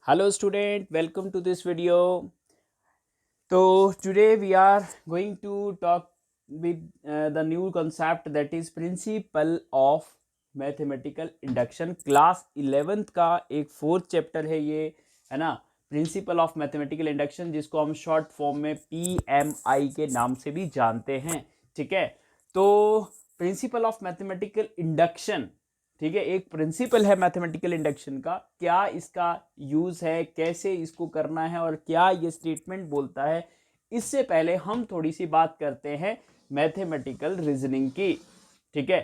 Hello student, welcome to this video. So today we are going to talk with the new concept that is principle of mathematical induction. Class 11th का एक fourth chapter है ये, है ना, principal of mathematical induction, जिसको हम short form में PMI के नाम से भी जानते हैं। ठीक है, तो प्रिंसिपल ऑफ मैथमेटिकल इंडक्शन, ठीक है, एक प्रिंसिपल है मैथमेटिकल इंडक्शन का। क्या इसका यूज है, कैसे इसको करना है और क्या ये स्टेटमेंट बोलता है, इससे पहले हम थोड़ी सी बात करते हैं मैथमेटिकल रीजनिंग की। ठीक है,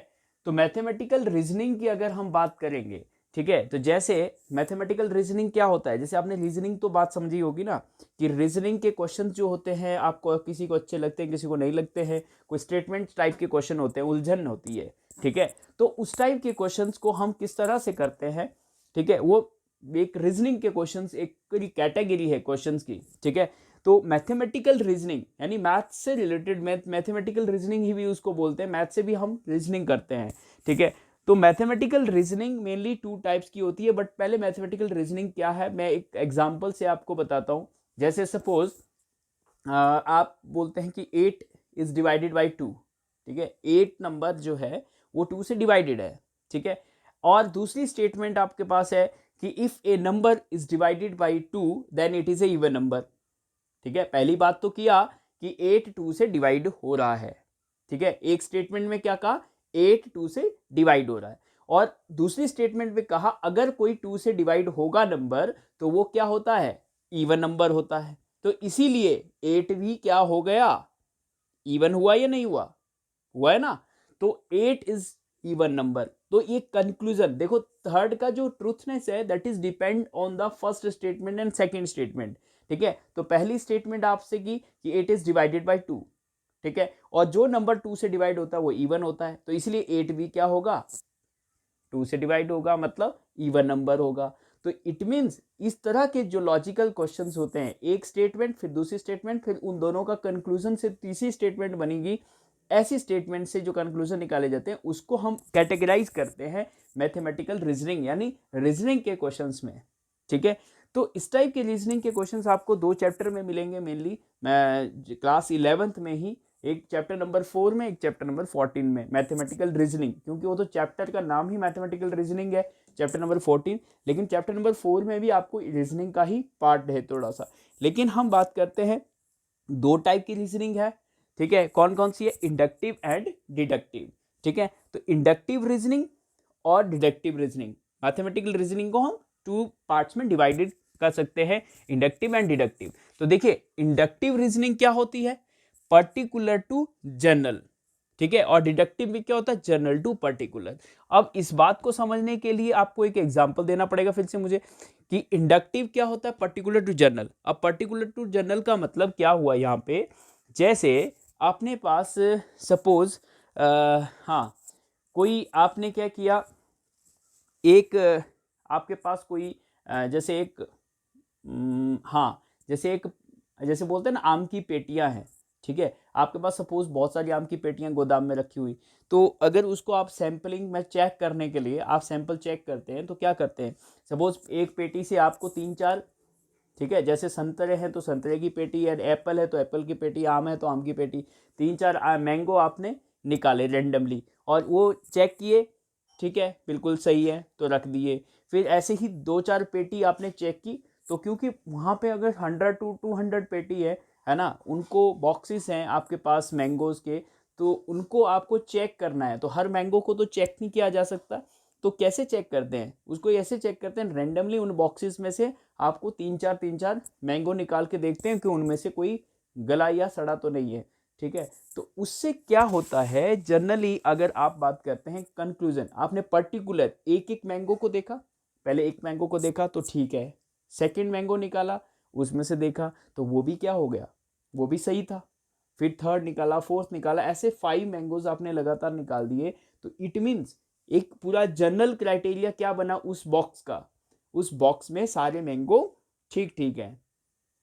तो मैथमेटिकल रीजनिंग की अगर हम बात करेंगे, ठीक है, तो जैसे मैथमेटिकल रीजनिंग क्या होता है, जैसे आपने रीजनिंग तो बात समझी होगी ना, कि रीजनिंग के क्वेश्चन जो होते हैं आपको किसी को अच्छे लगते हैं, किसी को नहीं लगते हैं। कोई स्टेटमेंट टाइप के क्वेश्चन होते हैं, उलझन होती है। ठीक है, तो उस टाइप के क्वेश्चंस को हम किस तरह से करते हैं, ठीक है, वो एक रीजनिंग के क्वेश्चंस एक कैटेगरी है क्वेश्चंस की। ठीक है, तो मैथमेटिकल रीजनिंग यानी मैथ से रिलेटेड, मैथमेटिकल रीजनिंग ही भी उसको बोलते हैं, मैथ से भी हम रीजनिंग करते हैं। ठीक है, तो mathematical reasoning mainly two types की होती है। बट पहले मैथमेटिकल रीजनिंग क्या है मैं एक एग्जांपल से आपको बताता हूं। जैसे सपोज आप बोलते हैं कि 8 इज डिवाइडेड बाई 2। ठीक है, 8 नंबर जो है वो 2 से डिवाइडेड है। ठीक है, और दूसरी स्टेटमेंट आपके पास है कि if a number is divided by 2 then it is a even number. ठीक है, पहली बात तो किया कि 8 2 से डिवाइड हो रहा है। ठीक है, एक स्टेटमेंट में क्या कहा, 8 2 से डिवाइड हो रहा है, और दूसरी स्टेटमेंट में कहा अगर कोई 2 से डिवाइड होगा नंबर तो वो क्या होता है, इवन नंबर होता है। तो इसीलिए 8 भी क्या हो गया, इवन हुआ या नहीं हुआ, हुआ है ना। तो 8 इज इवन नंबर। तो ये कंक्लूजन देखो, थर्ड का जो ट्रूथनेस है that is depend on the first statement and second statement. ठीक है, तो पहली स्टेटमेंट आपसे की कि 8 इज डिवाइडेड बाई 2। ठीक है, और जो नंबर 2 से डिवाइड होता है वो इवन होता है, तो इसलिए 8 भी क्या होगा, 2 से डिवाइड होगा, मतलब इवन नंबर होगा। तो इट मीन्स इस तरह के जो लॉजिकल क्वेश्चंस होते हैं, एक स्टेटमेंट फिर दूसरी स्टेटमेंट फिर उन दोनों का कंक्लूजन से तीसरी स्टेटमेंट बनेगी, ऐसी स्टेटमेंट से जो कंक्लूजन निकाले जाते हैं उसको हम कैटेगराइज करते हैं मैथमेटिकल रीजनिंग यानी रीजनिंग के क्वेश्चंस में। ठीक है, तो इस टाइप के रीजनिंग के क्वेश्चंस आपको दो चैप्टर में मिलेंगे मेनली, मैं क्लास 11th में ही, एक चैप्टर नंबर 4 में, एक चैप्टर नंबर 14 में, मैथमेटिकल रीजनिंग, क्योंकि वो तो चैप्टर का नाम ही मैथमेटिकल रीजनिंग है, चैप्टर नंबर 14। लेकिन चैप्टर नंबर 4 में भी आपको रीजनिंग का ही पार्ट है थोड़ा सा। लेकिन हम बात करते हैं, दो टाइप की रीजनिंग है। ठीक है, कौन कौन सी है, इंडक्टिव एंड डिडक्टिव। ठीक है, तो इंडक्टिव रीजनिंग और डिडक्टिव रीजनिंग, मैथमेटिकल रीजनिंग को हम टू पार्ट्स में डिवाइडेड कर सकते हैं, इंडक्टिव एंड डिडक्टिव। तो देखिए, इंडक्टिव रीजनिंग क्या होती है, पर्टिकुलर टू जनरल। ठीक है, और डिडक्टिव में क्या होता है, जनरल टू पर्टिकुलर। अब इस बात को समझने के लिए आपको एक एग्जांपल देना पड़ेगा फिर से मुझे, कि इंडक्टिव क्या होता है, पर्टिकुलर टू जनरल। अब पर्टिकुलर टू जनरल का मतलब क्या हुआ यहाँ पे, जैसे आपने पास सपोज हाँ, कोई आपने क्या किया, एक आपके पास कोई जैसे एक हाँ, जैसे एक, जैसे बोलते हैं ना आम की पेटियां हैं। ठीक है, आपके पास सपोज बहुत सारी आम की पेटियां गोदाम में रखी हुई, तो अगर उसको आप सैंपलिंग में चेक करने के लिए आप सैंपल चेक करते हैं तो क्या करते हैं, सपोज एक पेटी से आपको 3 4, ठीक है, जैसे संतरे हैं तो संतरे की पेटी है, एप्पल है तो एप्पल की पेटी, आम है तो आम की पेटी, 3 4 मैंगो आपने निकाले रेंडमली और वो चेक किए। ठीक है, बिल्कुल सही है तो रख दिए। फिर ऐसे ही 2 4 पेटी आपने चेक की, तो क्योंकि वहाँ पे अगर 100 to 200 पेटी है ना, उनको बॉक्सेस हैं आपके पास मैंगोज के, तो उनको आपको चेक करना है, तो हर मैंगो को तो चेक नहीं किया जा सकता। तो कैसे चेक करते हैं उसको, ऐसे चेक करते हैं रेंडमली उन बॉक्सेस में से आपको 3 4 मैंगो निकाल के देखते हैं कि उनमें से कोई गला या सड़ा तो नहीं है। ठीक है, तो उससे क्या होता है, जनरली अगर आप बात करते हैं कंक्लूजन, आपने पर्टिकुलर एक एक मैंगो को देखा, पहले एक मैंगो को देखा तो ठीक है, सेकंड मैंगो निकाला उसमें से देखा तो वो भी क्या हो गया, वो भी सही था, फिर थर्ड निकाला, फोर्थ निकाला, ऐसे 5 मैंगोज आपने लगातार निकाल दिए। तो इट मीन्स एक पूरा जनरल क्राइटेरिया क्या बना उस बॉक्स का, उस बॉक्स में सारे मैंगो ठीक ठीक है,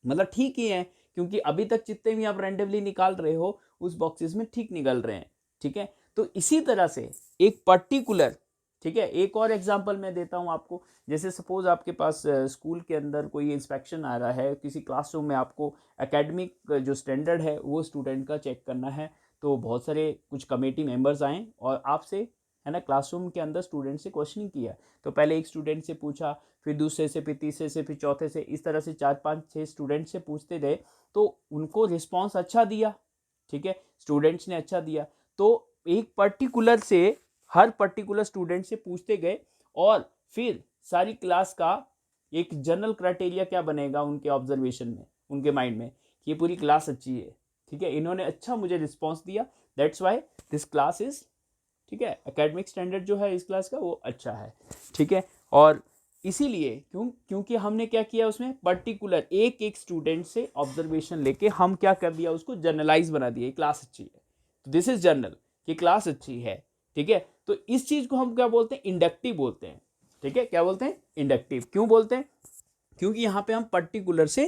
मतलब ठीक ही है, क्योंकि अभी तक जितने भी आप रैंडमली निकाल रहे हो उस बॉक्सेस में ठीक निकल रहे हैं। ठीक है, तो इसी तरह से एक पर्टिकुलर, ठीक है, एक और एग्जांपल मैं देता हूँ आपको। जैसे सपोज आपके पास स्कूल के अंदर कोई इंस्पेक्शन आ रहा है, किसी क्लासरूम में आपको एकेडमिक जो स्टैंडर्ड है वो स्टूडेंट का चेक करना है। तो बहुत सारे कुछ कमेटी मेंबर्स आए और आपसे, है ना, क्लासरूम के अंदर स्टूडेंट से क्वेश्चनिंग किया। तो पहले एक स्टूडेंट से पूछा, फिर दूसरे से, फिर तीसरे से, फिर चौथे से, इस तरह से 4 5 6 स्टूडेंट से पूछते गए। तो उनको रिस्पॉन्स अच्छा दिया, ठीक है, स्टूडेंट्स ने अच्छा दिया। तो एक पर्टिकुलर से हर पर्टिकुलर स्टूडेंट से पूछते गए और फिर सारी क्लास का एक जनरल क्राइटेरिया क्या बनेगा उनके ऑब्जर्वेशन में, उनके माइंड में, कि ये पूरी क्लास अच्छी है, ठीक है, इन्होंने अच्छा मुझे रिस्पॉन्स दिया, that's why this class is, ठीक है, एकेडमिक स्टैंडर्ड जो है इस क्लास का वो अच्छा है, ठीक है। और इसीलिए क्योंकि हमने क्या किया, उसमें पर्टिकुलर एक एक स्टूडेंट से ऑब्जर्वेशन लेके हम क्या कर दिया, उसको जनरलाइज बना दिया, क्लास अच्छी है, तो दिस इज जनरल, कि क्लास अच्छी है, ठीक है। तो इस चीज को हम क्या बोलते हैं, इंडक्टिव बोलते हैं, ठीक है। क्या बोलते हैं, इंडक्टिव। क्यों बोलते हैं, क्योंकि यहाँ पे हम पर्टिकुलर से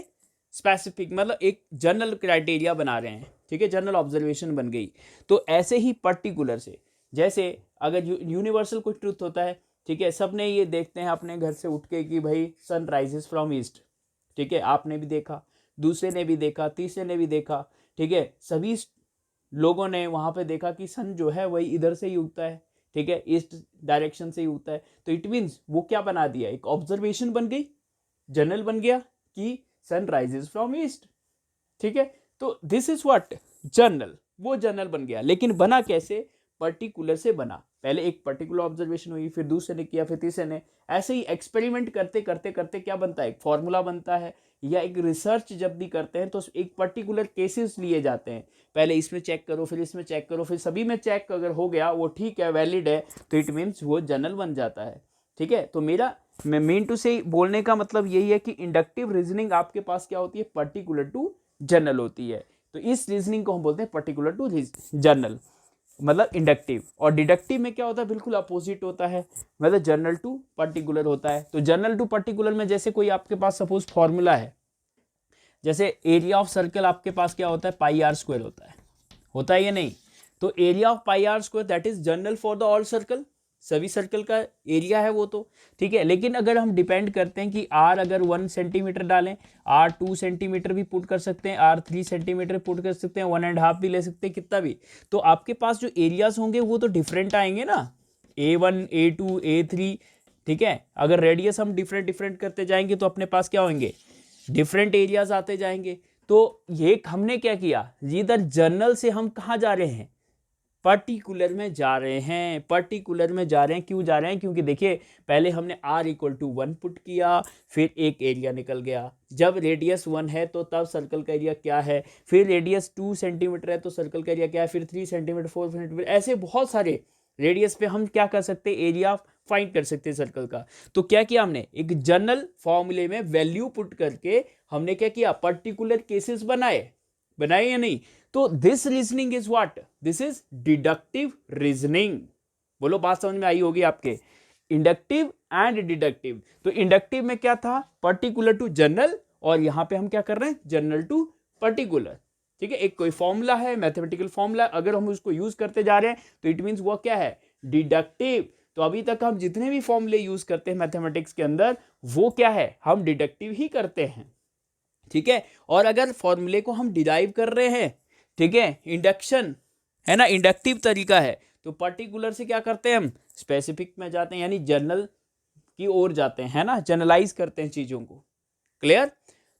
स्पेसिफिक, मतलब एक जनरल क्राइटेरिया बना रहे हैं, ठीक है, जनरल ऑब्जर्वेशन बन गई। तो ऐसे ही पर्टिकुलर से, जैसे अगर यूनिवर्सल कुछ ट्रूथ होता है, ठीक है, सबने ये देखते हैं अपने घर से उठ के कि भाई सन राइजेस फ्रॉम ईस्ट, ठीक है, आपने भी देखा, दूसरे ने भी देखा, तीसरे ने भी देखा, ठीक है, सभी लोगों ने वहां पे देखा कि सन जो है वही इधर से ही उगता है, ठीक है, ईस्ट डायरेक्शन से ही उगता है। तो इट मीन्स वो क्या बना दिया, एक ऑब्जर्वेशन बन गई, जनरल बन गया कि सन राइजेस फ्रॉम ईस्ट, ठीक है। तो दिस इज व्हाट, जनरल, वो जनरल बन गया। लेकिन बना कैसे, पर्टिकुलर से बना। पहले एक पर्टिकुलर ऑब्जर्वेशन हुई, फिर दूसरे ने किया, फिर तीसरे ने, ऐसे ही एक्सपेरिमेंट करते करते करते क्या बनता है, एक फॉर्मूला बनता है। या एक रिसर्च जब भी करते हैं तो एक पर्टिकुलर केसेस लिए जाते हैं, पहले इसमें चेक करो, फिर इसमें चेक करो, फिर सभी में चेक अगर हो गया, वो ठीक है, वैलिड है, तो इट मीन्स वो जनरल बन जाता है, ठीक है। तो मैं मीन टू से बोलने का मतलब यही है कि इंडक्टिव रीजनिंग आपके पास क्या होती है, पर्टिकुलर टू जनरल होती है। तो इस रीजनिंग को हम बोलते हैं पर्टिकुलर टू जनरल, मतलब इंडक्टिव। और डिडक्टिव में क्या होता है, बिल्कुल अपोजिट होता है, मतलब जनरल टू पर्टिकुलर होता है। तो जनरल टू पर्टिकुलर में जैसे कोई आपके पास सपोज फॉर्मूला है, जैसे एरिया ऑफ सर्कल आपके पास क्या होता है, पाई आर स्क्वायर होता है या नहीं। तो area of pi r square that is general for the all circle, सभी सर्कल का एरिया है वो, तो ठीक है। लेकिन अगर हम डिपेंड करते हैं कि आर अगर 1 सेंटीमीटर डालें, आर 2 सेंटीमीटर भी पुट कर सकते हैं, आर 3 सेंटीमीटर पुट कर सकते हैं, 1.5 भी ले सकते हैं, कितना भी, तो आपके पास जो एरियाज होंगे वो तो डिफरेंट आएंगे ना, A1 A2 A3, ठीक है। अगर रेडियस हम डिफरेंट डिफरेंट करते जाएंगे तो अपने पास क्या होंगे, डिफरेंट एरियाज आते जाएंगे। तो ये हमने क्या किया, इधर जनरल से हम कहाँ जा रहे हैं, पर्टिकुलर में जा रहे हैं, पर्टिकुलर में जा रहे हैं। क्यों जा रहे हैं, क्योंकि देखिए पहले हमने r = 1 पुट किया, फिर एक एरिया निकल गया। जब रेडियस 1 है तो तब सर्कल का एरिया क्या है, फिर रेडियस 2 सेंटीमीटर है तो सर्कल का एरिया क्या है, फिर 3 सेंटीमीटर 4 सेंटीमीटर, ऐसे बहुत सारे रेडियस पे हम क्या कर सकते हैं, एरिया फाइंड कर सकते हैं सर्कल का। तो क्या किया हमने, एक जनरल फॉर्मूले में वैल्यू पुट करके हमने क्या किया, पर्टिकुलर केसेस बनाए या नहीं। तो this reasoning is what, this is deductive reasoning. बोलो, बात समझ में आई होगी आपके, इंडक्टिव एंड डिडक्टिव। तो इंडक्टिव में क्या था, पर्टिकुलर टू जनरल, और यहां पे हम क्या कर रहे हैं, जनरल टू पर्टिकुलर, ठीक है। एक कोई फॉर्मूला है, मैथमेटिकल फॉर्मूला, अगर हम उसको यूज करते जा रहे हैं तो इट मींस वो क्या है, डिडक्टिव। तो अभी तक हम जितने भी फॉर्मूले यूज करते हैं मैथमेटिक्स के अंदर, वो क्या है, हम डिडक्टिव ही करते हैं, ठीक है। और अगर फॉर्मूले को हम डिराइव कर रहे हैं, ठीक है, इंडक्शन है ना, इंडक्टिव तरीका है, तो पर्टिकुलर से क्या करते हैं, हम स्पेसिफिक में जाते हैं, यानी जनरल की ओर जाते हैं, है ना, जनरलाइज करते हैं चीजों को। क्लियर।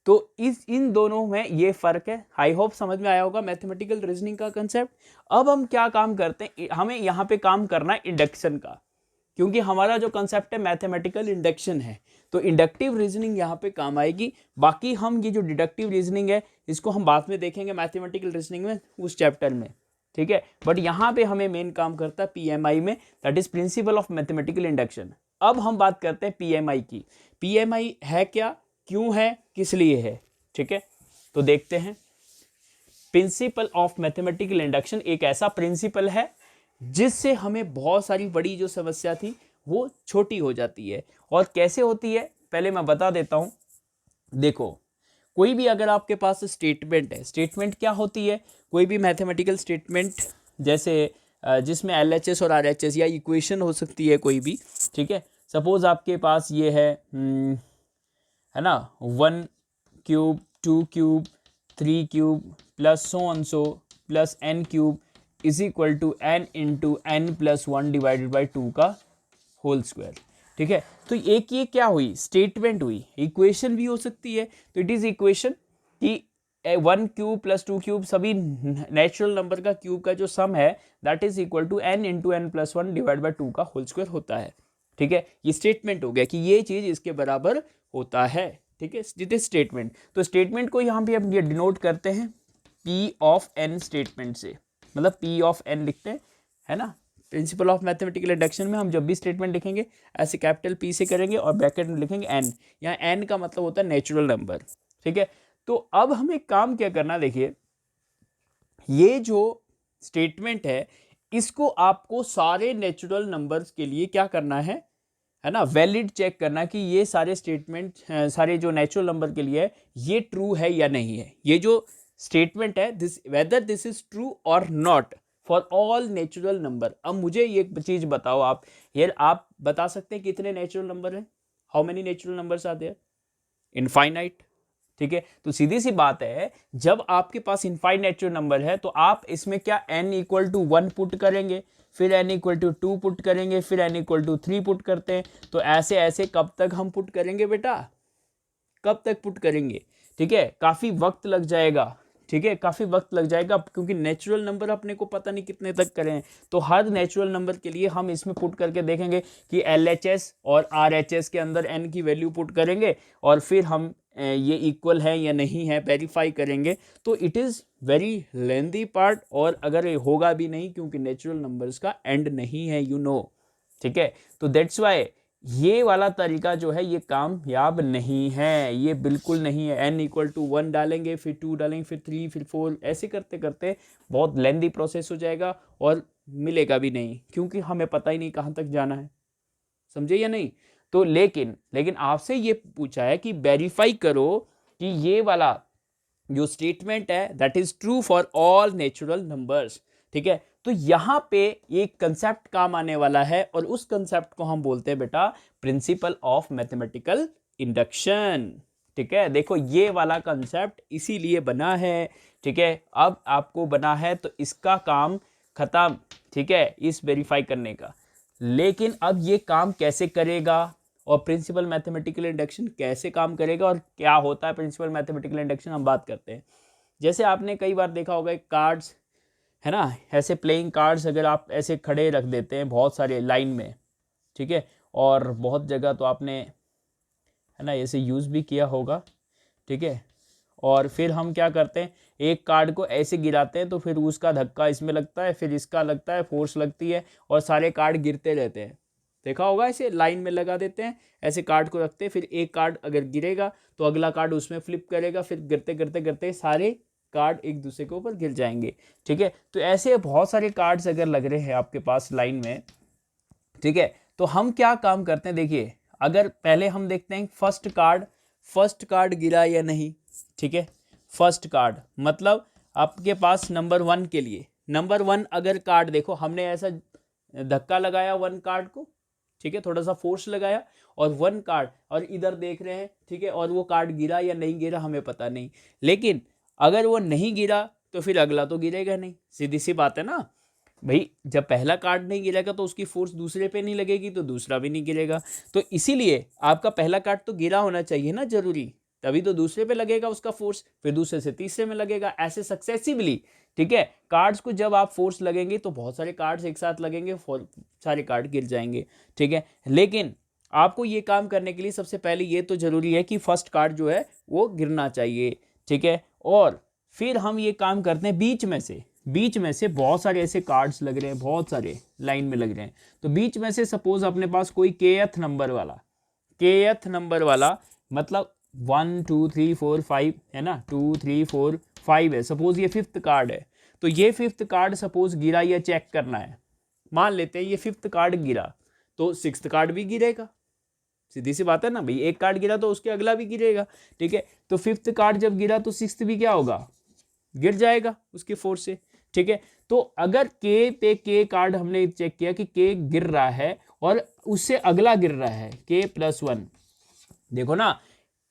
तो इन दोनों में ये फर्क है। आई होप समझ में आया होगा मैथमेटिकल रीजनिंग का कंसेप्ट। अब हम क्या काम करते हैं, हमें यहाँ पे काम करना है इंडक्शन का, क्योंकि हमारा जो कंसेप्ट है मैथमेटिकल इंडक्शन है। तो इंडक्टिव रीजनिंग यहाँ पे काम आएगी। बाकी हम ये जो डिडक्टिव रीजनिंग है इसको हम बाद में देखेंगे मैथमेटिकल रीजनिंग में, उस चैप्टर में, ठीक है। बट यहाँ पे हमें मेन काम करता है PMI में, that is principal of mathematical induction. अब हम बात करते हैं PMI की। PMI है क्या, क्यों है, किस लिए है, ठीक है। तो देखते हैं, प्रिंसिपल ऑफ मैथमेटिकल इंडक्शन एक ऐसा प्रिंसिपल है जिससे हमें बहुत सारी बड़ी जो समस्या थी वो छोटी हो जाती है। और कैसे होती है पहले मैं बता देता हूं। देखो, कोई भी अगर आपके पास स्टेटमेंट है, स्टेटमेंट क्या होती है, कोई भी मैथमेटिकल स्टेटमेंट, जैसे जिसमें LHS और RHS या इक्वेशन हो सकती है कोई भी, ठीक है। सपोज आपके पास ये है ना, 1 cube 2 cube 3 cube plus so on so plus n cube is equal to n into n plus 1 divided by 2 का होल स्क्वायर, ठीक है। तो एक ये क्या हुई, स्टेटमेंट हुई, इक्वेशन भी हो सकती है। तो इट इज इक्वेशन कि 1 क्यूब प्लस 2 क्यूब सभी नेचुरल नंबर का क्यूब का जो सम है that is equal to n into n plus 1 divide by 2 का होल स्क्वायर होता है, ठीक है। ये स्टेटमेंट हो गया कि ये चीज इसके बराबर होता है, ठीक है। It is statement. तो स्टेटमेंट को यहाँ पे हम ये डिनोट करते हैं P ऑफ n स्टेटमेंट से, मतलब P ऑफ n लिखते हैं, है ना। प्रिंसिपल ऑफ मैथमेटिकल इंडक्शन में हम जब भी स्टेटमेंट लिखेंगे ऐसे कैपिटल P से करेंगे और ब्रैकेट में लिखेंगे n। यहाँ n का मतलब होता है नेचुरल नंबर, ठीक है। तो अब हमें काम क्या करना, देखिए ये जो स्टेटमेंट है इसको आपको सारे नेचुरल नंबर्स के लिए क्या करना है ना, वैलिड चेक करना कि ये सारे स्टेटमेंट सारे जो नेचुरल नंबर के लिए है ये ट्रू है या नहीं है। ये जो स्टेटमेंट है this whether this is true और not for all natural number. अब मुझे ये चीज बताओ, आप बता सकते हैं कितने नेचुरल नंबर हैं, how many natural numbers are there, infinite, ठीक है। तो सीधी सी बात है, जब आपके पास इनफाइनाइट नेचुरल नंबर है तो आप इसमें क्या n इक्वल टू 1 पुट करेंगे, फिर n इक्वल टू 2 पुट करेंगे, फिर n इक्वल टू 3 पुट करते हैं। तो ऐसे ऐसे कब तक हम पुट करेंगे बेटा, कब तक पुट करेंगे, ठीक है। काफी वक्त लग जाएगा, ठीक है, काफी वक्त लग जाएगा, क्योंकि नेचुरल नंबर अपने को पता नहीं कितने तक करें। तो हर नेचुरल नंबर के लिए हम इसमें पुट करके देखेंगे कि LHS और RHS के अंदर n की वैल्यू पुट करेंगे और फिर हम ये इक्वल है या नहीं है वेरीफाई करेंगे। तो it is very lengthy part, और अगर ये होगा भी नहीं क्योंकि नेचुरल नंबर्स का एंड नहीं है, यू नो, ठीक है। तो दैट्स वाई ये वाला तरीका जो है ये कामयाब नहीं है, ये बिल्कुल नहीं है। n इक्वल टू 1 डालेंगे, फिर 2 डालेंगे, फिर 3, फिर 4, ऐसे करते करते बहुत लेंथी प्रोसेस हो जाएगा और मिलेगा भी नहीं, क्योंकि हमें पता ही नहीं कहाँ तक जाना है, समझे या नहीं। तो लेकिन आपसे ये पूछा है कि वेरीफाई करो कि ये वाला जो स्टेटमेंट है that is true for all natural numbers, ठीक है। तो यहां पे एक कंसेप्ट काम आने वाला है और उस कंसेप्ट को हम बोलते हैं बेटा प्रिंसिपल ऑफ मैथमेटिकल इंडक्शन, ठीक है। देखो ये वाला कंसेप्ट इसीलिए बना है, ठीक है। अब आपको बना है तो इसका काम खत्म, ठीक है, इस वेरीफाई करने का। लेकिन अब ये काम कैसे करेगा और प्रिंसिपल मैथमेटिकल इंडक्शन कैसे काम करेगा और क्या होता है प्रिंसिपल मैथमेटिकल इंडक्शन, हम बात करते हैं। जैसे आपने कई बार देखा होगा कार्ड्स, है ना, ऐसे प्लेइंग कार्ड्स अगर आप ऐसे खड़े रख देते हैं बहुत सारे लाइन में, ठीक है, और बहुत जगह तो आपने, है ना, ऐसे यूज़ भी किया होगा, ठीक है। और फिर हम क्या करते हैं, एक कार्ड को ऐसे गिराते हैं तो फिर उसका धक्का इसमें लगता है, फिर इसका लगता है, फोर्स लगती है और सारे कार्ड गिरते रहते हैं। देखा होगा, ऐसे लाइन में लगा देते हैं, ऐसे कार्ड को रखते हैं, फिर एक कार्ड अगर गिरेगा तो अगला कार्ड उसमें फ्लिप करेगा, फिर गिरते गिरते गिरते सारे कार्ड एक दूसरे के ऊपर गिर जाएंगे, ठीक है। तो ऐसे बहुत सारे कार्ड्स अगर लग रहे हैं आपके पास लाइन में, ठीक है, तो हम क्या काम करते हैं, देखिए अगर पहले हम देखते हैं फर्स्ट कार्ड गिरा या नहीं, ठीक है। फर्स्ट कार्ड मतलब आपके पास नंबर 1 के लिए नंबर 1 अगर कार्ड, देखो हमने ऐसा धक्का लगाया 1 कार्ड को, ठीक है, थोड़ा सा फोर्स लगाया और 1 कार्ड, और इधर देख रहे हैं, ठीक है, और वो कार्ड गिरा या नहीं गिरा हमें पता नहीं। लेकिन अगर वो नहीं गिरा तो फिर अगला तो गिरेगा नहीं, सीधी सी बात है ना भाई। जब पहला कार्ड नहीं गिरेगा तो उसकी फोर्स दूसरे पे नहीं लगेगी तो दूसरा भी नहीं गिरेगा। तो इसीलिए आपका पहला कार्ड तो गिरा होना चाहिए ना, जरूरी, तभी तो दूसरे पे लगेगा उसका फोर्स, फिर दूसरे से तीसरे में लगेगा, ऐसे सक्सेसिवली, ठीक है। कार्ड्स को जब आप फोर्स लगेंगे तो बहुत सारे कार्ड्स एक साथ लगेंगे, सारे कार्ड गिर जाएंगे, ठीक है। लेकिन आपको ये काम करने के लिए सबसे पहले ये तो जरूरी है कि फर्स्ट कार्ड जो है वो गिरना चाहिए, ठीक है। और फिर हम ये काम करते हैं बीच में से बहुत सारे ऐसे कार्ड्स लग रहे हैं, बहुत सारे लाइन में लग रहे हैं। तो बीच में से सपोज अपने पास कोई kth नंबर वाला मतलब 1 2 3 4 5 है ना, 2 3 4 5 है, सपोज ये 5th कार्ड है। तो ये 5th कार्ड सपोज गिरा या चेक करना है, मान लेते हैं ये 5th कार्ड गिरा तो 6th कार्ड भी गिरेगा, सीधी सी बात है ना भाई, एक कार्ड गिरा तो उसके अगला भी गिरेगा, ठीक है। तो 5th कार्ड जब गिरा तो 6th भी क्या होगा, गिर जाएगा उसके फोर्स से, ठीक है। तो अगर के पे के कार्ड हमने चेक किया कि के गिर रहा है और उससे अगला गिर रहा है के प्लस वन, देखो ना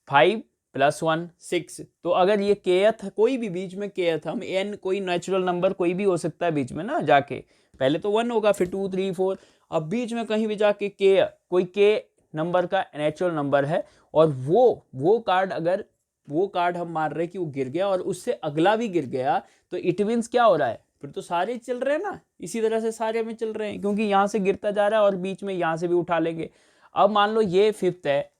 5 + 1 6, तो अगर ये केथ कोई भी बीच में केथ, हम एन कोई नेचुरल नंबर कोई भी हो सकता है बीच में ना जाके, पहले तो 1 होगा फिर 2 3 4, अब बीच में कहीं भी जाके के कोई के नंबर का नेचुरल नंबर है और वो कार्ड अगर वो कार्ड हम मान रहे हैं कि वो गिर गया और उससे अगला भी गिर गया, तो इट मीन्स क्या हो रहा है, फिर तो सारे चल रहे हैं ना, इसी तरह से सारे में चल रहे हैं क्योंकि यहाँ से गिरता जा रहा है और बीच में यहाँ से भी उठा लेंगे। अब मान लो ये 5th है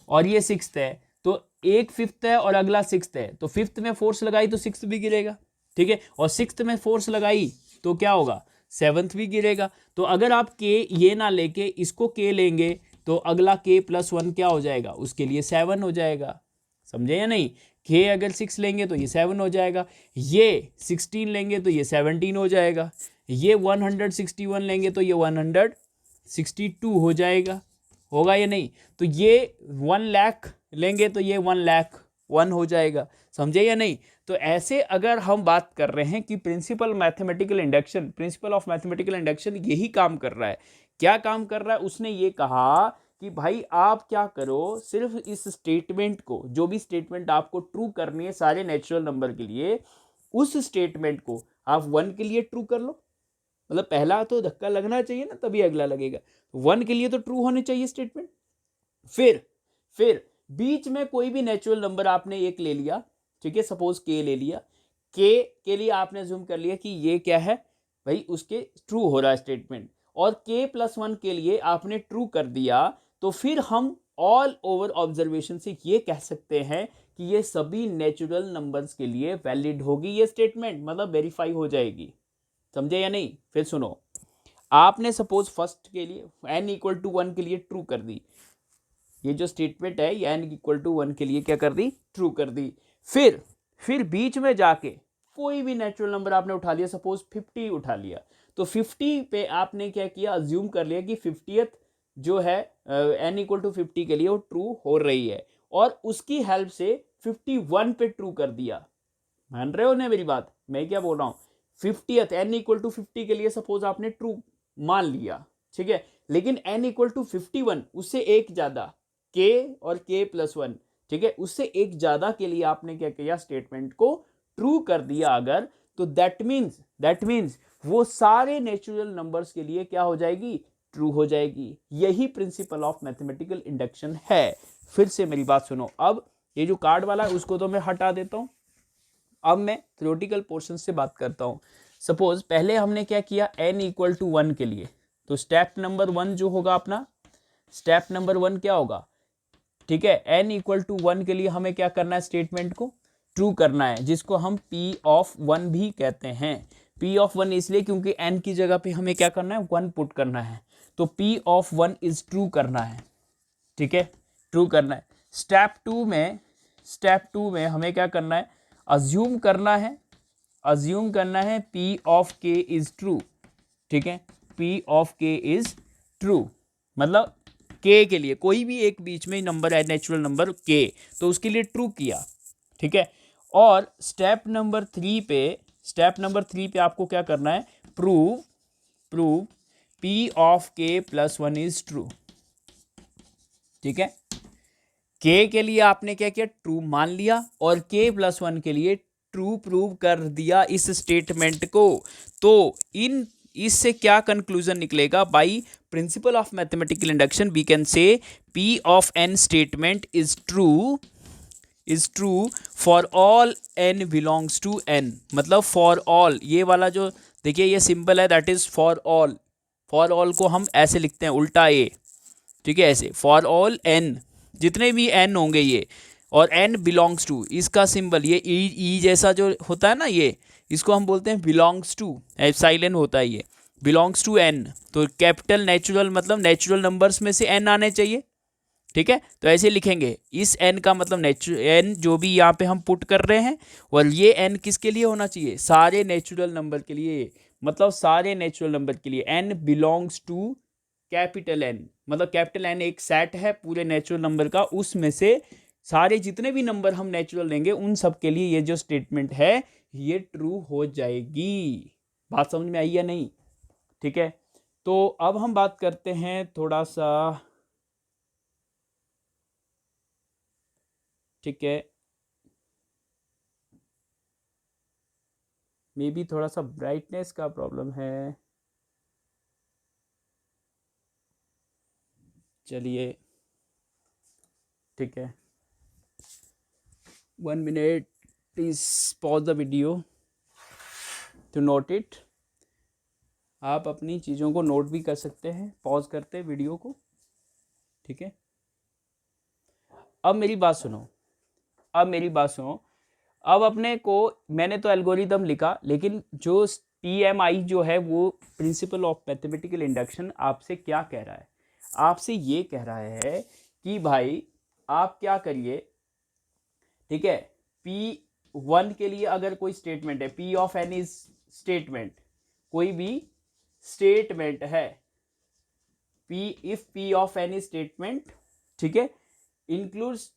और ये 6th है, तो एक 5th है और अगला 6th है, तो 5th में फोर्स लगाई तो 6th भी गिरेगा, ठीक है, और 6th में फोर्स लगाई तो क्या होगा 7th भी गिरेगा। तो अगर आप के ये ना लेके इसको के लेंगे तो अगला के प्लस 1 क्या हो जाएगा, उसके लिए 7 हो जाएगा, समझे या नहीं। के अगर 6 लेंगे तो ये 7 हो जाएगा, ये 16 लेंगे तो ये 17 हो जाएगा, ये 161 लेंगे तो ये 162 हो जाएगा, होगा या नहीं। तो ये 1 लाख लेंगे तो ये 1 लाख 1 हो जाएगा, समझे या नहीं। तो ऐसे अगर हम बात कर रहे हैं कि प्रिंसिपल ऑफ मैथमेटिकल इंडक्शन यही काम कर रहा है। क्या काम कर रहा है, उसने ये कहा कि भाई आप क्या करो, सिर्फ इस स्टेटमेंट को, जो भी स्टेटमेंट आपको ट्रू करनी है सारे नेचुरल नंबर के लिए, उस स्टेटमेंट को आप 1 के लिए ट्रू कर लो, मतलब पहला तो धक्का लगना चाहिए ना तभी अगला लगेगा, 1 के लिए तो ट्रू होने चाहिए स्टेटमेंट। फिर बीच में कोई भी नेचुरल नंबर आपने एक ले लिया, ठीक है, सपोज के ले लिया, के लिए आपने जूम कर लिया कि ये क्या है भाई, उसके ट्रू हो रहा है स्टेटमेंट, और के प्लस 1 के लिए आपने ट्रू कर दिया, तो फिर हम ऑल ओवर ऑब्जर्वेशन से ये कह सकते हैं कि ये सभी नेचुरल नंबर्स के लिए वैलिड होगी ये स्टेटमेंट, मतलब वेरीफाई हो जाएगी, समझे या नहीं। फिर सुनो, आपने सपोज फर्स्ट के लिए n = 1 के लिए ट्रू कर दी, ये जो स्टेटमेंट है ये n = 1 के लिए क्या कर दी, ट्रू कर दी। फिर बीच में जाके कोई भी नेचुरल नंबर आपने उठा लिया, सपोज 50 उठा लिया, तो 50 पे आपने क्या किया, अज्यूम कर लिया कि 50th जो है n = 50 के लिए वो ट्रू हो रही है, और उसकी हेल्प से 51 पे ट्रू कर दिया। मान रहे हो ना मेरी बात, मैं क्या बोल रहा हूँ, 50th n = 50 के लिए सपोज आपने ट्रू मान लिया, ठीक है, लेकिन n = 51 उससे एक ज्यादा, k और k + 1, ठीक है, उससे एक ज्यादा के लिए आपने क्या किया, स्टेटमेंट को ट्रू कर दिया अगर, तो दैट मीन्स वो सारे नेचुरल नंबर्स के लिए क्या हो जाएगी, ट्रू हो जाएगी। यही प्रिंसिपल ऑफ मैथमेटिकल इंडक्शन है। फिर से मेरी बात सुनो, अब ये जो कार्ड वाला है उसको तो मैं हटा देता हूं, अब मैं थ्योरेटिकल पोर्शन से बात करता हूं। सपोज पहले हमने क्या किया, n = 1 के लिए, तो स्टेप नंबर 1 जो होगा अपना, स्टेप नंबर 1 क्या होगा, ठीक है, n = 1 के लिए हमें क्या करना है, स्टेटमेंट को ट्रू करना है, जिसको हम P(1) भी कहते हैं। P(1) इसलिए क्योंकि n की जगह पे हमें क्या करना है, 1 पुट करना है, तो P(1) इज ट्रू करना है, ठीक है, ट्रू करना है। स्टेप टू में हमें क्या करना है, अज्यूम करना है P(k) इज ट्रू, ठीक है, P(k) इज ट्रू, मतलब k के लिए कोई भी एक बीच में नंबर है, नेचुरल नंबर k, तो उसके लिए ट्रू किया, ठीक है। और स्टेप नंबर 3 पे आपको क्या करना है, प्रूव P(k + 1) इज ट्रू, ठीक है। k के लिए आपने क्या किया, ट्रू मान लिया, और k + 1 के लिए ट्रू प्रूव कर दिया इस स्टेटमेंट को। तो इससे क्या कंक्लूजन निकलेगा, by principle of mathematical induction we can say P(n) statement is true for all n belongs to n, मतलब फॉर ऑल, ये वाला जो देखिए ये सिंबल है दैट इज फॉर ऑल को हम ऐसे लिखते हैं उल्टा ए, ठीक है, ऐसे फॉर ऑल n, जितने भी n होंगे ये, और n बिलोंग्स टू, इसका सिंबल ये ई जैसा जो होता है ना, ये इसको हम बोलते हैं बिलोंग्स टू, एप्सिलॉन होता है, ये बिलोंग्स टू n, तो कैपिटल नेचुरल मतलब नेचुरल नंबर्स में से n आने चाहिए, ठीक है, तो ऐसे लिखेंगे, इस n का मतलब n जो भी यहाँ पे हम पुट कर रहे हैं, और ये n किसके लिए होना चाहिए, सारे नेचुरल नंबर के लिए, मतलब सारे नेचुरल नंबर के लिए n belongs to capital N, मतलब कैपिटल N एक सेट है पूरे नेचुरल नंबर का, उसमें से सारे जितने भी नंबर हम नेचुरल लेंगे उन सब के लिए ये जो स्टेटमेंट है ये ट्रू हो जाएगी। बात समझ में आई या नहीं? ठीक है, तो अब हम बात करते हैं थोड़ा सा, ठीक है, मे बी थोड़ा सा ब्राइटनेस का प्रॉब्लम है, चलिए ठीक है, 1 minute, please pause the video to note it. आप अपनी चीज़ों को नोट भी कर सकते हैं पॉज करते वीडियो को, ठीक है। अब मेरी बात सुनो, अब अपने को, मैंने तो एल्गोरिदम लिखा, लेकिन जो PMI जो है वो प्रिंसिपल ऑफ मैथमेटिकल इंडक्शन आपसे क्या कह रहा है? आपसे ये कह रहा है कि भाई आप क्या करिए, ठीक है, P1 के लिए अगर कोई स्टेटमेंट है, P of N is statement, कोई भी स्टेटमेंट है, if P of N is statement, ठीक है, इंक्लूड्स,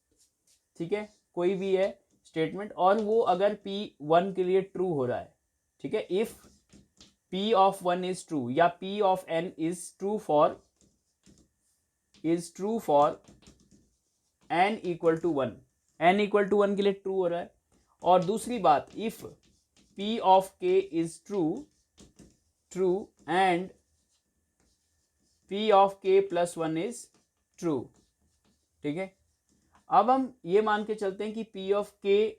ठीक है, कोई भी है स्टेटमेंट, और वो अगर P1 के लिए ट्रू हो रहा है, ठीक है, if P of 1 is true या P of N is true for n equal to 1, n equal to 1 के लिए ट्रू हो रहा है। और दूसरी बात, if P of K is true and P of K plus 1 is true, ठीक है। अब हम ये मान के चलते हैं कि P ऑफ K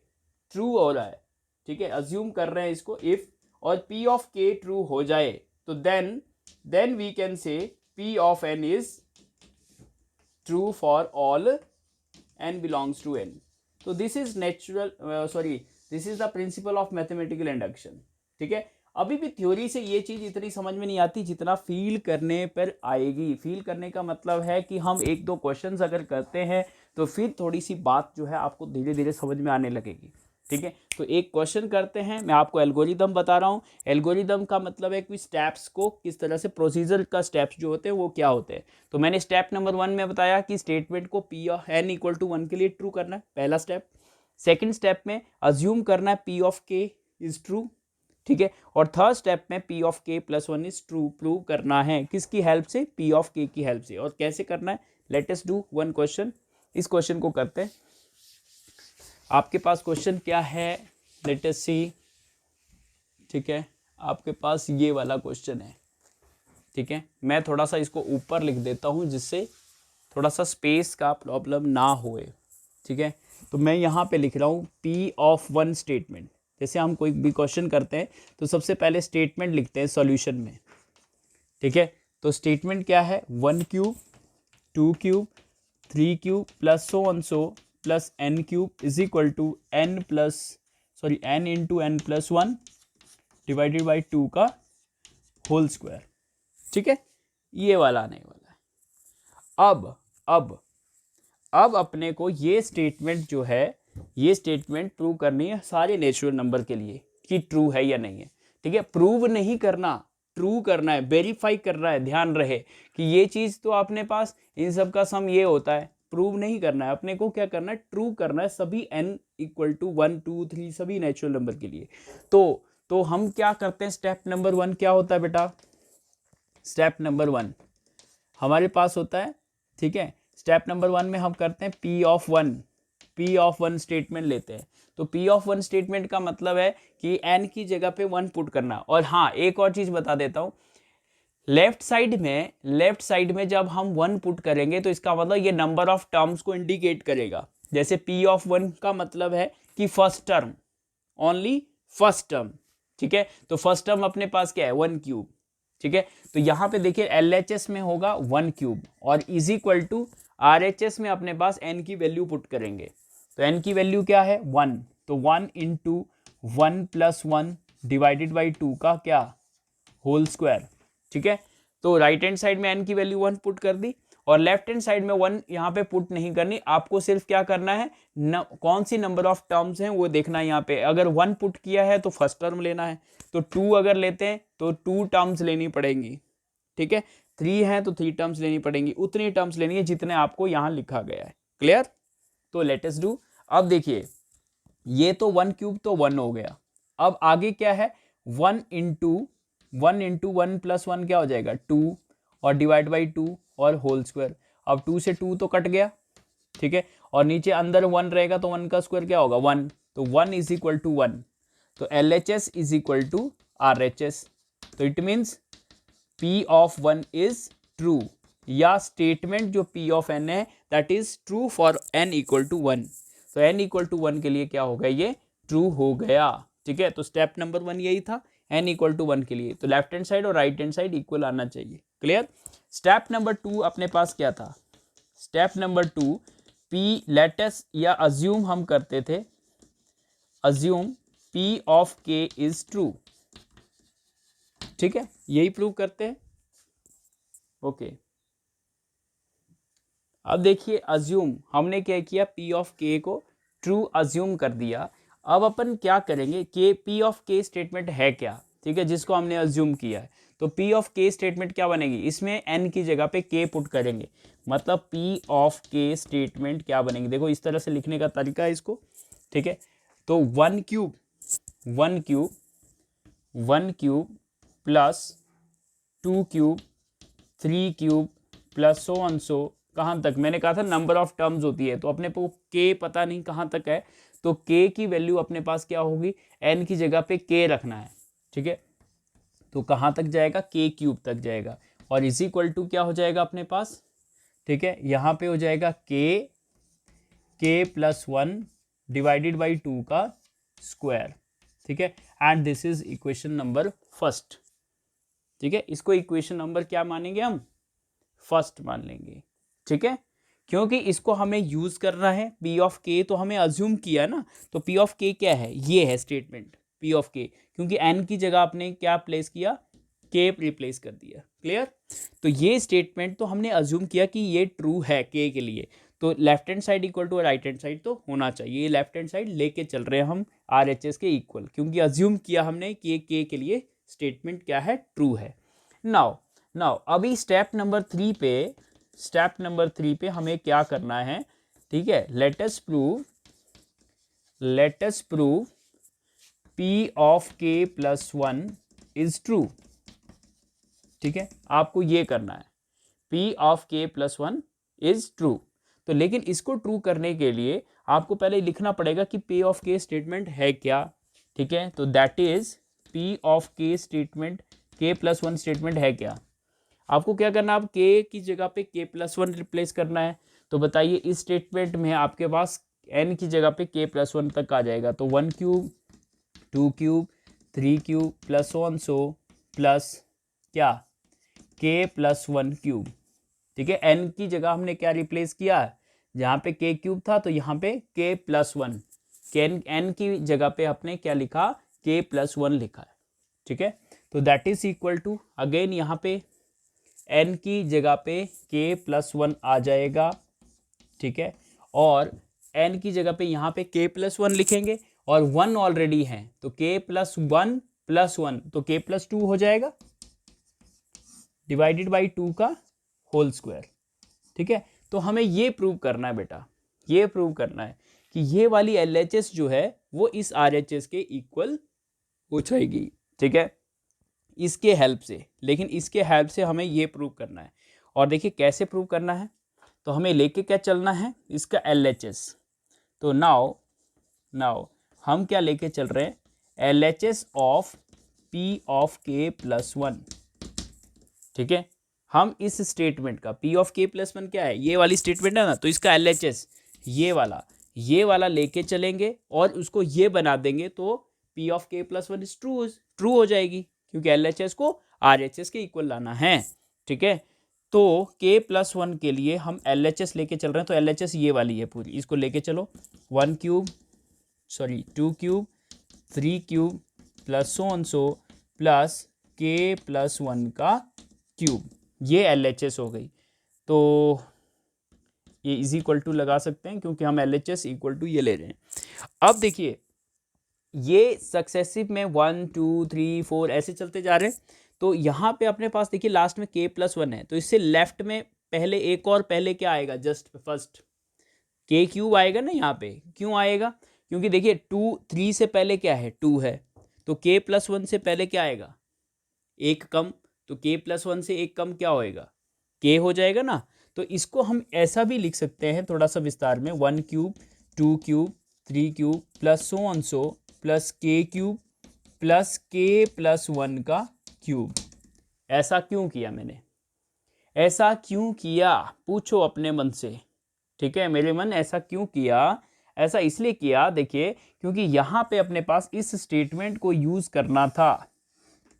ट्रू हो रहा है, ठीक है, अज्यूम कर रहे हैं इसको, इफ, और P ऑफ K ट्रू हो जाए तो then we can say P of N is true for all n belongs to n। तो this is this is the principle of mathematical induction, ठीक है। अभी भी थ्योरी से ये चीज इतनी समझ में नहीं आती जितना फील करने पर आएगी। फील करने का मतलब है कि हम एक दो क्वेश्चंस अगर करते हैं तो फिर थोड़ी सी बात जो है आपको धीरे धीरे समझ में आने लगेगी, ठीक है। तो एक क्वेश्चन करते हैं, मैं आपको एल्गोरिदम बता रहा हूँ। एल्गोरिदम का मतलब है कि स्टेप्स को किस तरह से, प्रोसीजर का स्टेप्स जो होते हैं वो क्या होते हैं। तो मैंने स्टेप नंबर 1 में बताया कि स्टेटमेंट को P of N equal to 1 के लिए ट्रू करना है, पहला स्टेप। सेकेंड स्टेप में अज्यूम करना है P of K is true, ठीक है। और थर्ड स्टेप में P of K plus 1 is true prove करना है, किसकी हेल्प से? P ऑफ K की हेल्प से। और कैसे करना है? Let us do one question. इस क्वेश्चन को करते हैं। आपके पास क्वेश्चन क्या है? लेट अस सी, ठीक है, आपके पास ये वाला क्वेश्चन है, ठीक है। मैं थोड़ा सा इसको ऊपर लिख देता हूँ जिससे थोड़ा सा स्पेस का प्रॉब्लम ना होए, ठीक है। तो मैं यहाँ पे लिख रहा हूँ P ऑफ 1 स्टेटमेंट। जैसे हम कोई भी क्वेश्चन करते हैं तो सबसे पहले स्टेटमेंट लिखते हैं सॉल्यूशन में, ठीक है। तो स्टेटमेंट क्या है? 1 cube, 2 cube, 3 cube plus so on so plus n cube is equal to n into n plus 1 divided by 2 का होल स्क्वायर, ठीक है। ये वाला आने वाला है। अब अपने को ये स्टेटमेंट जो है, ये स्टेटमेंट प्रूव करनी है सारे नेचुरल नंबर के लिए कि ट्रू है या नहीं है, ठीक है। प्रूव नहीं करना, ट्रू करना है, वेरीफाई करना है। ध्यान रहे कि ये चीज तो अपने पास इन सब का सम ये होता है, प्रूव नहीं करना है अपने को। क्या करना है? ट्रू करना है सभी n इक्वल टू 1 2 3 सभी नेचुरल नंबर के लिए। तो हम क्या करते हैं? स्टेप नंबर 1 क्या होता है बेटा? स्टेप नंबर 1 हमारे पास होता है, ठीक है। स्टेप नंबर 1 में हम करते हैं P ऑफ 1 स्टेटमेंट लेते हैं। तो P ऑफ 1 स्टेटमेंट का मतलब है कि n की जगह पे 1 पुट करना। और हाँ, एक और चीज बता देता हूं, लेफ्ट साइड में जब हम 1 पुट करेंगे तो इसका मतलब ये नंबर ऑफ टर्म्स को इंडिकेट करेगा। जैसे P ऑफ 1 का मतलब है कि first term, only first term, ठीक है। तो फर्स्ट टर्म अपने पास क्या है? 1 क्यूब, ठीक है। तो यहाँ पे देखिए LHS में होगा 1 क्यूब और इज इक्वल टू RHS में अपने पास n की वैल्यू पुट करेंगे। तो n की वैल्यू क्या है? 1। तो 1 इंटू 1 प्लस 1 डिवाइडेड बाई 2 का क्या? होल स्क्वायर, ठीक है। तो राइट हैंड साइड में n की वैल्यू 1 पुट कर दी और लेफ्ट हैंड साइड में 1 यहाँ पे पुट नहीं करनी। आपको सिर्फ क्या करना है, कौन सी नंबर ऑफ टर्म्स हैं वो देखना है। यहाँ पे अगर 1 पुट किया है तो फर्स्ट टर्म लेना है, तो 2 अगर लेते हैं तो 2 टर्म्स लेनी पड़ेंगी, ठीक है। 3 है तो 3 टर्म्स लेनी पड़ेंगी, उतनी टर्म्स लेनी है जितने आपको यहाँ लिखा गया है। क्लियर? तो लेट अस डू। अब देखिए, ये तो 1 क्यूब तो 1 हो गया, अब आगे क्या है, 1 × 1 क्या हो जाएगा 2 और डिवाइड बाई 2 और होल स्क्वायर। अब 2 से 2 तो कट गया, ठीक है, और नीचे अंदर 1 रहेगा तो 1 का स्क्वायर क्या होगा 1, तो 1 इज इक्वल टू 1, तो LHS is equal to RHS। तो it means P of 1 is true, या स्टेटमेंट जो P ऑफ n है that is true for n equal to 1। तो n इक्वल टू 1 के लिए क्या होगा, ये ट्रू हो गया, ठीक है। तो स्टेप नंबर 1 यही था, n इक्वल टू 1 के लिए तो लेफ्ट हैंड साइड और राइट हैंड साइड इक्वल आना चाहिए, क्लियर। स्टेप नंबर 2 अपने पास क्या था, स्टेप नंबर 2 P लेटस या अज्यूम हम करते थे, assume P of K is true, ठीक है, यही प्रूव करते हैं, ओके। अब देखिए अज्यूम हमने क्या किया, P ऑफ K को ट्रू अज्यूम कर दिया। अब अपन क्या करेंगे, के P ऑफ K स्टेटमेंट है क्या, ठीक है, जिसको हमने अज्यूम किया है, तो P ऑफ K स्टेटमेंट क्या बनेगी, इसमें n की जगह पे K पुट करेंगे, मतलब P ऑफ K स्टेटमेंट क्या बनेगी, देखो इस तरह से लिखने का तरीका है इसको, ठीक है। तो 1 cube plus 2 cube 3 cube plus so on सो, कहाँ तक, मैंने कहा था नंबर ऑफ टर्म्स होती है, तो अपने को k पता नहीं कहाँ तक है, तो k की वैल्यू अपने पास क्या होगी, n की जगह पे k रखना है, ठीक है। तो कहाँ तक जाएगा, k क्यूब तक जाएगा, और इज इक्वल टू क्या हो जाएगा अपने पास, ठीक है, यहाँ पे हो जाएगा k प्लस 1 डिवाइडेड बाई 2 का स्क्वायर, ठीक है, and this is equation number first, ठीक है। इसको इक्वेशन नंबर क्या मानेंगे हम, फर्स्ट मान लेंगे, ठीक है, क्योंकि इसको हमें यूज करना है। P ऑफ K तो हमें अज्यूम किया ना, तो P ऑफ K क्या है, ये है स्टेटमेंट P ऑफ K, क्योंकि n की जगह आपने क्या प्लेस किया, K रिप्लेस कर दिया, क्लियर। तो ये स्टेटमेंट तो हमने अज्यूम किया कि ये ट्रू है K के लिए, तो left hand side equal to right hand side तो होना चाहिए, ये लेफ्ट हैंड साइड लेके चल रहे हैं हम RHS के इक्वल, क्योंकि अज्यूम किया हमने कि ये K के लिए स्टेटमेंट क्या है, ट्रू है। नाउ अभी स्टेप नंबर 3 पे हमें क्या करना है, ठीक है, let us prove P of K plus 1 is true, ठीक है, आपको ये करना है, P of K plus 1 is true. तो लेकिन इसको ट्रू करने के लिए आपको पहले लिखना पड़ेगा कि P ऑफ K स्टेटमेंट है क्या, ठीक है, तो that is P of K statement, K plus 1 statement है क्या, आपको क्या करना है, आप K की जगह पे K प्लस 1 रिप्लेस करना है। तो बताइए इस स्टेटमेंट में आपके पास n की जगह पे K प्लस 1 तक आ जाएगा, तो 1 cube 2 cube 3 cube plus on so plus क्या K प्लस 1 क्यूब, ठीक है, n की जगह हमने क्या रिप्लेस किया, जहाँ पे K क्यूब था तो यहाँ पे K प्लस 1, n की जगह पे आपने क्या लिखा, K प्लस 1 लिखा है, ठीक है। तो that is equal to again यहाँ पे n की जगह पे K प्लस 1 आ जाएगा, ठीक है, और n की जगह पे यहाँ पे K प्लस 1 लिखेंगे, और 1 ऑलरेडी है तो K प्लस 1 प्लस 1 तो K प्लस 2 हो जाएगा, डिवाइडेड बाई 2 का होल स्क्वायर, ठीक है। तो हमें ये प्रूव करना है बेटा, ये प्रूव करना है कि ये वाली LHS जो है वो इस RHS के इक्वल हो जाएगी, ठीक है, इसके हेल्प से, लेकिन इसके हेल्प से हमें ये प्रूव करना है। और देखिए कैसे प्रूव करना है, तो हमें लेके क्या चलना है, इसका LHS। तो नाउ हम क्या लेके चल रहे हैं, LHS of P of K plus 1, ठीक है। हम इस स्टेटमेंट का P ऑफ K प्लस 1 क्या है, ये वाली स्टेटमेंट है ना, तो इसका LHS ये वाला लेके चलेंगे और उसको ये बना देंगे, तो P of K plus 1 is true हो जाएगी, क्योंकि LHS को RHS के इक्वल लाना है, ठीक है। तो K प्लस 1 के लिए हम LHS लेके चल रहे हैं, तो LHS ये वाली है पूरी, इसको लेके चलो, 2 cube 3 cube plus so on so plus K plus 1 का क्यूब, ये LHS हो गई। तो ये इज इक्वल टू लगा सकते हैं, क्योंकि हम LHS इक्वल टू ये ले रहे हैं। अब देखिए ये सक्सेसिव में 1 2 3 4 ऐसे चलते जा रहे हैं, तो यहाँ पे अपने पास देखिए लास्ट में K प्लस 1 है, तो इससे लेफ्ट में पहले एक और पहले क्या आएगा, जस्ट फर्स्ट K क्यूब आएगा ना, यहाँ पे क्यों आएगा, क्योंकि देखिए 2 3 से पहले क्या है 2 है, तो k प्लस वन से पहले क्या आएगा, एक कम, तो k प्लस वन से एक कम क्या होएगा, k हो जाएगा ना। तो इसको हम ऐसा भी लिख सकते हैं थोड़ा सा विस्तार में, 1 cube 2 cube 3 cube plus so on so plus k cube plus k plus one का क्यूब। ऐसा क्यों किया मैंने, ऐसा क्यों किया, पूछो अपने मन से, ठीक है। मेरे मन ऐसा क्यों किया, ऐसा इसलिए किया, देखिए क्योंकि यहाँ पे अपने पास इस स्टेटमेंट को यूज करना था,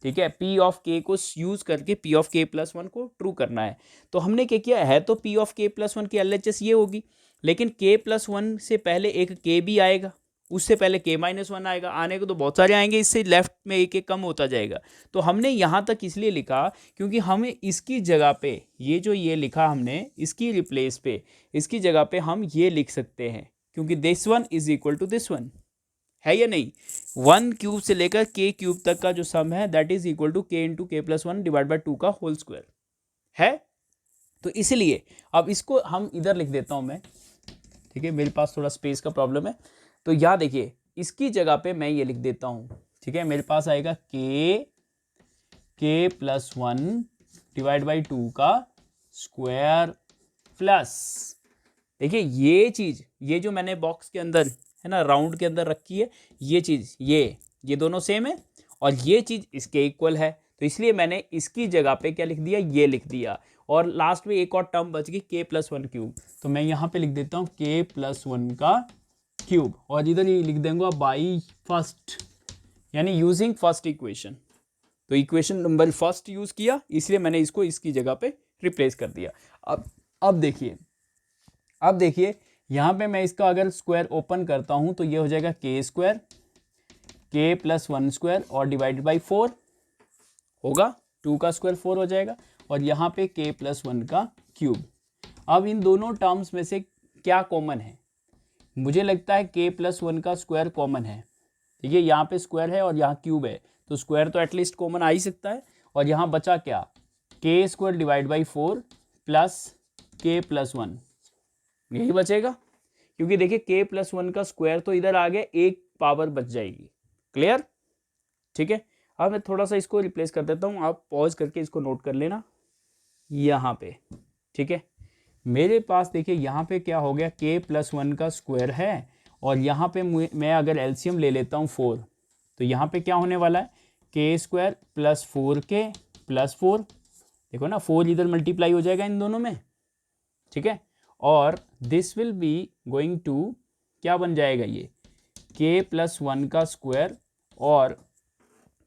ठीक है। पी ऑफ के को यूज करके पी ऑफ के प्लस वन को ट्रू करना है। तो हमने क्या किया है, तो पी ऑफ के प्लस वन की एलएचएस ये होगी, लेकिन के प्लस वन से पहले एक के भी आएगा, उससे पहले के माइनस वन आएगा, आने को तो बहुत सारे आएंगे, इससे लेफ्ट में एक एक कम होता जाएगा। तो हमने यहाँ तक इसलिए लिखा क्योंकि हमें इसकी जगह पे, ये जो ये लिखा हमने, इसकी रिप्लेस पे, इसकी जगह पे हम ये लिख सकते हैं, क्योंकि this one is equal to this one, है या नहीं। 1 क्यूब से लेकर k क्यूब तक का जो सम है that is equal to k into K plus one divide by 2 का होल स्क्वायर है। तो इसलिए अब इसको हम इधर लिख देता हूं मैं, ठीक है, मेरे पास थोड़ा स्पेस का प्रॉब्लम है। तो यहाँ देखिए इसकी जगह पे मैं ये लिख देता हूं, ठीक है। मेरे पास आएगा k plus one divide by 2 का स्क्वायर प्लस, देखिए ये चीज, ये जो मैंने बॉक्स के अंदर है ना, राउंड के अंदर रखी है, ये चीज, ये दोनों सेम है और ये चीज इसके इक्वल है, तो इसलिए मैंने इसकी जगह पे क्या लिख दिया, ये लिख दिया। और लास्ट में एक और टर्म बच गई k प्लस वन क्यूब, तो मैं यहाँ पे लिख देता हूँ k प्लस वन का क्यूब, और इधर ये लिख देंगे बाई फर्स्ट, यानी यूजिंग फर्स्ट इक्वेशन। तो इक्वेशन नंबर फर्स्ट यूज किया, इसलिए मैंने इसको इसकी जगह पे रिप्लेस कर दिया। अब देखिए यहाँ पे मैं इसका अगर स्क्वायर ओपन करता हूँ तो ये हो जाएगा k square, k plus one square और डिवाइडेड बाई 4 होगा, 2 का स्क्वायर 4 हो जाएगा, और यहाँ पे k प्लस वन का क्यूब। अब इन दोनों टर्म्स में से क्या कॉमन है, मुझे लगता है k प्लस वन का स्क्वायर कॉमन है, ठीक है। यहाँ पे स्क्वायर है और यहाँ क्यूब है, तो स्क्वायर तो एटलीस्ट कॉमन आ ही सकता है। और यहाँ बचा क्या, k square divide by 4 plus k plus one, यही बचेगा, क्योंकि देखिए k प्लस वन का स्क्वायर तो इधर आ गया, एक पावर बच जाएगी। क्लियर, ठीक है। अब मैं थोड़ा सा इसको रिप्लेस कर देता हूँ, आप पॉज करके इसको नोट कर लेना यहाँ पे, ठीक है। मेरे पास देखिए यहाँ पे क्या हो गया, k प्लस वन का स्क्वायर है, और यहाँ पे मैं अगर एलसीएम ले लेता हूँ 4, तो यहाँ पे क्या होने वाला है, k square plus 4k plus 4, देखो ना 4 इधर मल्टीप्लाई हो जाएगा इन दोनों में, ठीक है। और this will be going to क्या बन जाएगा, ये k प्लस वन का स्क्वायर, और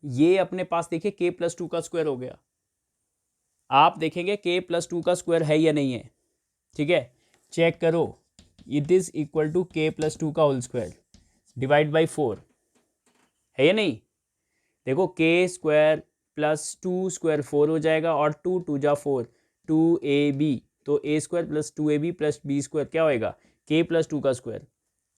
ये अपने पास देखिए k प्लस टू का स्क्वायर हो गया। आप देखेंगे k प्लस टू का स्क्वायर है या नहीं है, ठीक है, चेक करो, it is equal to k plus two का होल स्क्वायर डिवाइड बाई 4, है या नहीं। देखो k स्क्वायर प्लस 2 स्क्वायर 4 हो जाएगा, और 2 2 जा 4, 2ab, तो a square plus 2ab plus b square क्या होएगा, k प्लस टू का स्क्वायर,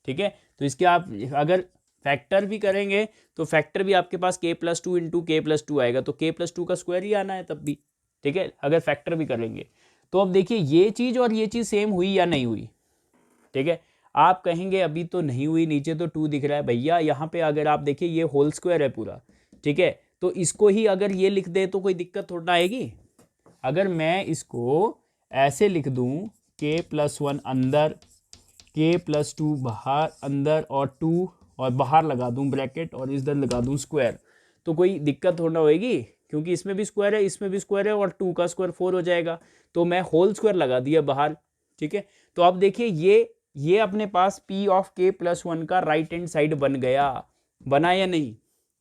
ठीक है। तो इसके आप अगर फैक्टर भी करेंगे तो फैक्टर भी आपके पास k plus two into K plus two आएगा, तो k प्लस टू का स्क्वायर ही आना है तब भी, ठीक है, अगर फैक्टर भी करेंगे। तो अब देखिए ये चीज़ और ये चीज़ सेम हुई या नहीं हुई, ठीक है। आप कहेंगे अभी तो नहीं हुई, नीचे तो 2 दिख रहा है भैया, यहाँ पे अगर आप देखिए ये होल स्क्वायर है पूरा, ठीक है, तो इसको ही अगर ये लिख दे तो कोई दिक्कत थोड़ा आएगी। अगर मैं इसको ऐसे लिख दूं, k प्लस वन अंदर, k प्लस टू बाहर, अंदर और 2 और बाहर लगा दूं ब्रैकेट, और इधर लगा दूं स्क्वायर, तो कोई दिक्कत थोड़ा होएगी, क्योंकि इसमें भी स्क्वायर है, इसमें भी स्क्वायर है, और 2 का स्क्वायर 4 हो जाएगा, तो मैं होल स्क्वायर लगा दिया बाहर, ठीक है। तो अब देखिए ये अपने पास p of k plus one का राइट हैंड साइड बन गया, बना या नहीं,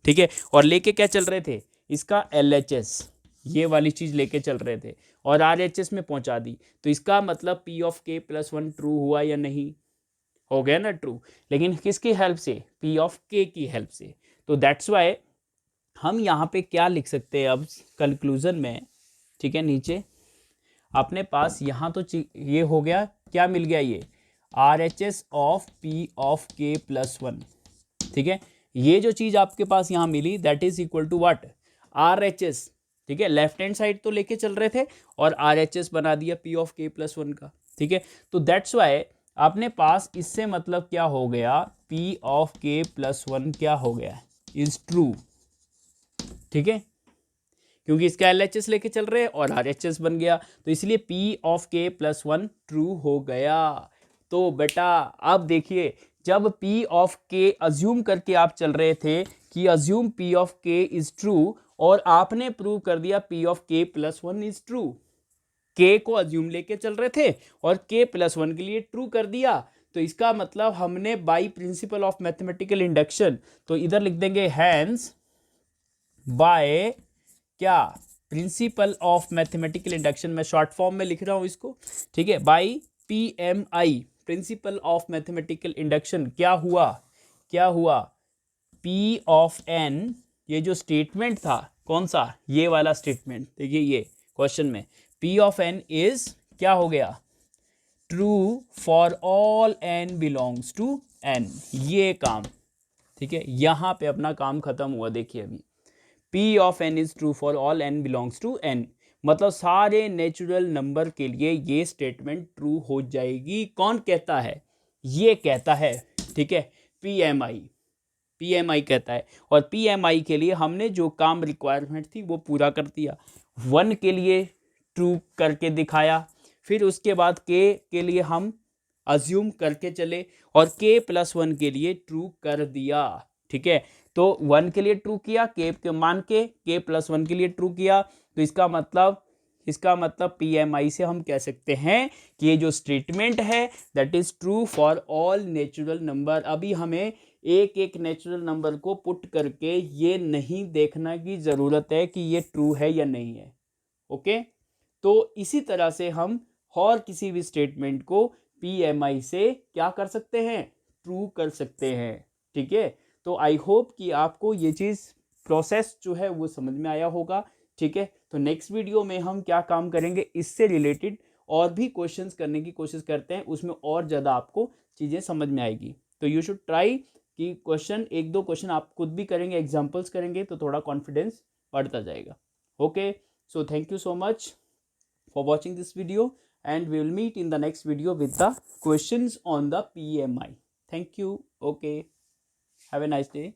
ठीक है। और लेके क्या चल रहे थे, इसका LHS, ये वाली चीज़ लेके चल रहे थे, और RHS में पहुंचा दी, तो इसका मतलब p of k plus one true हुआ या नहीं, हो गया ना ट्रू, लेकिन किसकी हेल्प से, p ऑफ k की हेल्प से। तो दैट्स वाई हम यहाँ पे क्या लिख सकते हैं अब कंक्लूजन में, ठीक है, नीचे अपने पास यहाँ तो ये हो गया, क्या मिल गया, ये RHS of p of k plus one, ठीक है। ये जो चीज़ आपके पास यहाँ मिली that is equal to what, RHS, ठीक है, लेफ्ट हैंड साइड तो लेके चल रहे थे और RHS बना दिया p of k plus one का, ठीक है। तो दैट्स वाई अपने पास इससे मतलब क्या हो गया, p of k plus one क्या हो गया, इज ट्रू, ठीक है, क्योंकि इसका LHS लेके चल रहे हैं और RHS बन गया, तो इसलिए P of K plus 1 true हो गया। तो बेटा अब देखिए, जब P ऑफ K अज्यूम करके आप चल रहे थे कि assume P of K is true, और आपने प्रूव कर दिया P of K plus 1 is true. K को अज्यूम लेके चल रहे थे और K प्लस 1 के लिए ट्रू कर दिया, तो इसका मतलब हमने by principle of mathematical induction, तो इधर लिख देंगे हैंस बाय क्या, प्रिंसिपल ऑफ मैथमेटिकल इंडक्शन, मैं शॉर्ट फॉर्म में लिख रहा हूं इसको, ठीक है, by PMI, principle of mathematical induction, क्या हुआ P ऑफ n, ये जो स्टेटमेंट था कौन सा, ये वाला स्टेटमेंट, देखिए ये क्वेश्चन में P ऑफ n इज क्या हो गया, true for all n belongs to n, ये काम, ठीक है, यहां पे अपना काम खत्म हुआ। देखिए अभी P of n is true for all n belongs to n, मतलब सारे नेचुरल नंबर के लिए ये स्टेटमेंट ट्रू हो जाएगी। कौन कहता है, ये कहता है, ठीक है, PMI कहता है, और PMI के लिए हमने जो काम रिक्वायरमेंट थी वो पूरा कर दिया। 1 के लिए ट्रू करके दिखाया, फिर उसके बाद K के लिए हम अज्यूम करके चले और K प्लस 1 के लिए ट्रू कर दिया, ठीक है, तो 1 के लिए ट्रू किया, K के मान के K प्लस 1 के लिए ट्रू किया, तो इसका मतलब PMI से हम कह सकते हैं कि ये जो स्टेटमेंट है that is true for all natural number. अभी हमें एक एक नेचुरल नंबर को पुट करके ये नहीं देखना की जरूरत है कि ये ट्रू है या नहीं है, ओके। तो इसी तरह से हम और किसी भी स्टेटमेंट को PMI से क्या कर सकते हैं, ट्रू कर सकते हैं, ठीक है। तो आई होप कि आपको ये चीज़ प्रोसेस जो है वो समझ में आया होगा, ठीक है। तो नेक्स्ट वीडियो में हम क्या काम करेंगे, इससे रिलेटेड और भी क्वेश्चंस करने की कोशिश करते हैं, उसमें और ज़्यादा आपको चीज़ें समझ में आएगी। तो यू शुड ट्राई कि क्वेश्चन, एक दो क्वेश्चन आप खुद भी करेंगे, एग्जाम्पल्स करेंगे, तो थोड़ा कॉन्फिडेंस बढ़ता जाएगा। Okay, so thank you so much for watching this video, and we will meet in the next video with the questions on the PMI. Thank you. Okay, have a nice day.